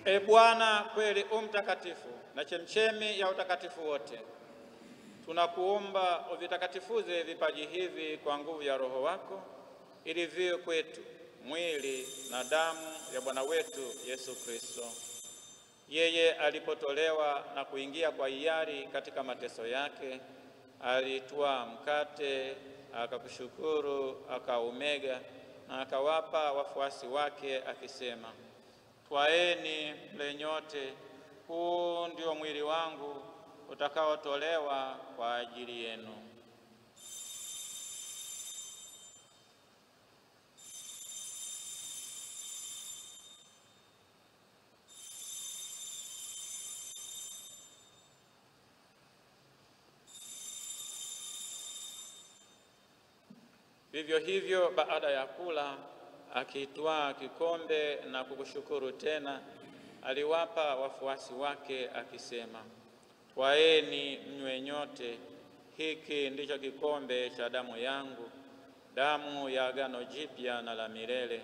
E Bwana, kweli mtakatifu na chemchemi ya utakatifu wote, tunakuomba uvitakatifuze vipaji hivi kwa nguvu ya Roho wako, ili viwe kwetu mwili na damu ya Bwana wetu Yesu Kristo. Yeye alipotolewa na kuingia kwa hiari katika mateso yake, alitwaa mkate, akakushukuru, akaumega na akawapa wafuasi wake akisema, twaeni mle nyote, huu ndio mwili wangu utakaotolewa kwa ajili yenu. Vivyo hivyo baada ya kula, akitwaa kikombe na kukushukuru tena, aliwapa wafuasi wake akisema, twaeni mnywe nyote, hiki ndicho kikombe cha damu yangu, damu ya agano jipya na la milele,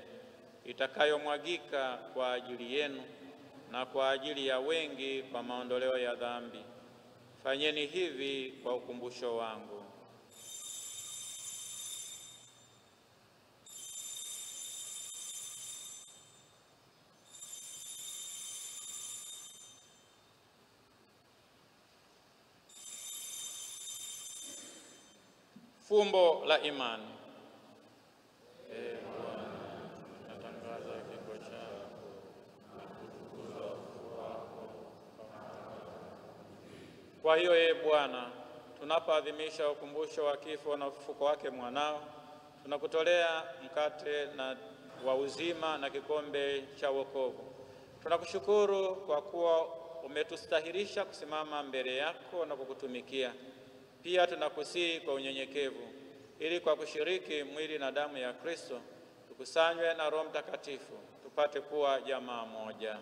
itakayomwagika kwa ajili yenu na kwa ajili ya wengi kwa maondoleo ya dhambi. Fanyeni hivi kwa ukumbusho wangu. Fumbo la imani. Ee Bwana, natangaza kifo chako na kutukuza ufufuo wako. Kwa hiyo, Ee Bwana, tunapoadhimisha ukumbusho wa kifo na ufufuko wake mwanao, tunakutolea mkate na wa uzima na kikombe cha wokovu. Tunakushukuru kwa kuwa umetustahilisha kusimama mbele yako na kukutumikia. Pia tunakusihi kwa unyenyekevu, ili kwa kushiriki mwili na damu ya Kristo tukusanywe na Roho Mtakatifu, tupate kuwa jamaa moja.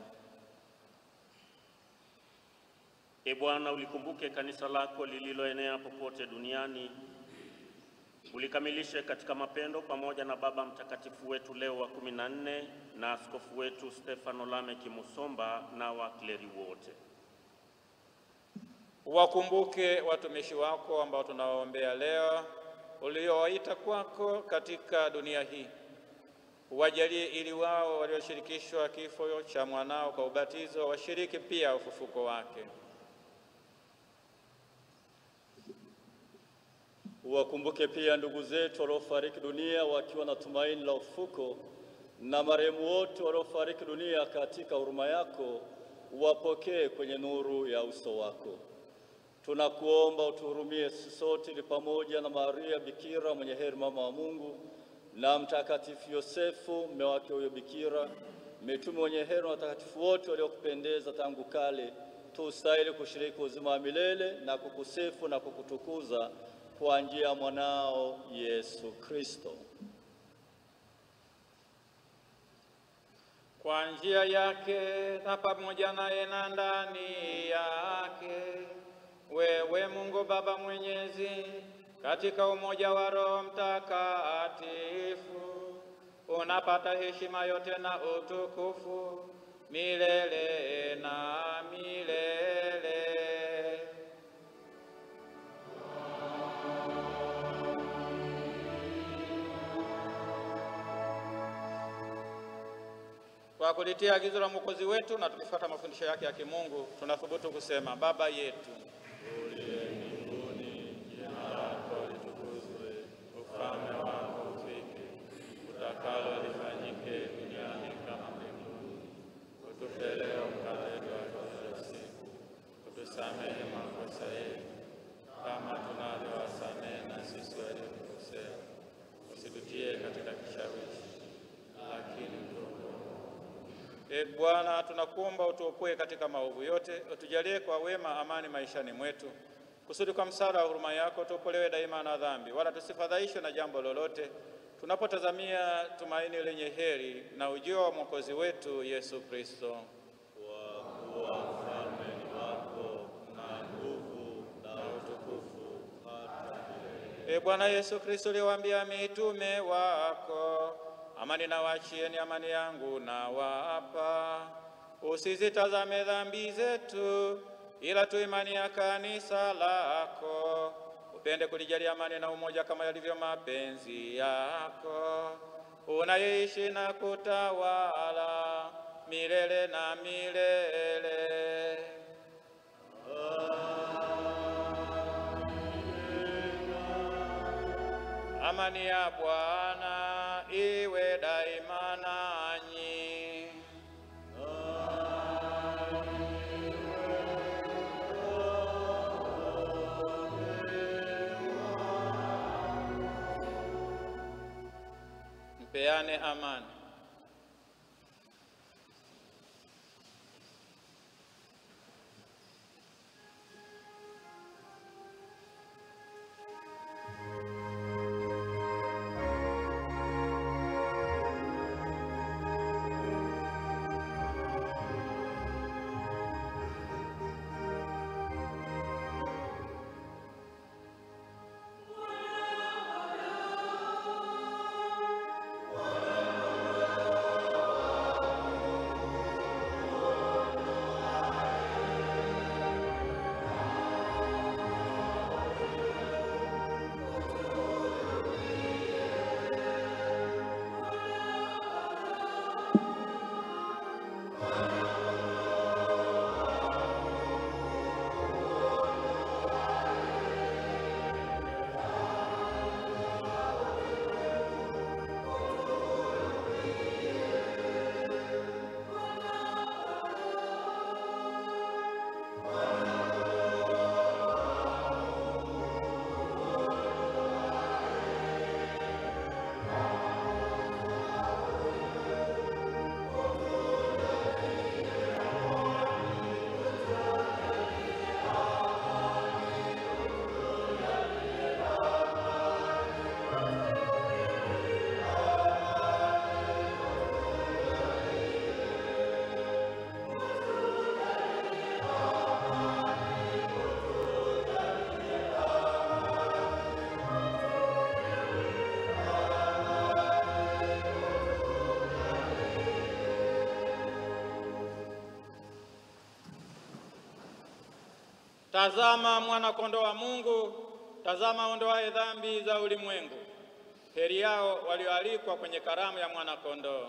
Ee Bwana, ulikumbuke kanisa lako lililoenea popote duniani, ulikamilishe katika mapendo pamoja na Baba Mtakatifu wetu Leo wa 14 na askofu wetu Stefano Lameki Musomba na wakleri wote. Wakumbuke watumishi wako ambao tunawaombea leo, uliowaita kwako katika dunia hii. Uwajalie ili wao walioshirikishwa kifo cha mwanao kwa ubatizo washiriki pia ufufuko wake. Uwakumbuke pia ndugu zetu waliofariki dunia wakiwa na tumaini la ufufuko, na marehemu wote waliofariki dunia katika huruma yako, uwapokee kwenye nuru ya uso wako. Tunakuomba utuhurumie sisi sote, ili pamoja na Maria Bikira mwenye heri mama wa Mungu na Mtakatifu Yosefu mume wake huyo Bikira, mitume wenye heri na watakatifu wote waliokupendeza tangu kale, tustahili kushiriki uzima wa milele na kukusifu na kukutukuza kwa njia ya mwanao Yesu Kristo. Kwa njia yake na pamoja naye na ndani yake, wewe Mungu Baba Mwenyezi, katika umoja wa Roho Mtakatifu, unapata heshima yote na utukufu milele na milele. Kwa kulitia agizo la Mwokozi wetu na tukifuata mafundisho yake ya kimungu, tunathubutu kusema: Baba yetu uliye mbinguni, jina lako litukuzwe, ufalme wako ufike, utakalo lifanyike duniani kama mbinguni. Utupe leo mkate wetu wa kila siku, utusamehe makosa yetu kama tunavyowasamehe na sisi waliotukosea, usitutie katika kishawishi, lakini Ee Bwana, tunakuomba utuokoe katika maovu yote, utujalie kwa wema amani maishani mwetu, kusudi kwa msaada wa huruma yako tuokolewe daima na dhambi, wala tusifadhaishwe na jambo lolote, tunapotazamia tumaini lenye heri na ujio wa Mwokozi wetu Yesu Kristo. Kwa kuwa ufalme ni wako na nguvu na utukufu hata milele. Ee Bwana Yesu Kristo, uliwaambia mitume wako, amani na waachieni, amani yangu na wapa. Usizitazame dhambi zetu, ila tu imani ya kanisa lako. Upende kulijalia amani na umoja kama yalivyo mapenzi yako, unayeishi na kutawala milele na milele. Amani ya Bwana iwe daima nanyi. Mpeane amani. Tazama mwana kondoo wa Mungu, tazama ondoaye dhambi za ulimwengu. Heri yao walioalikwa kwenye karamu ya mwana kondoo.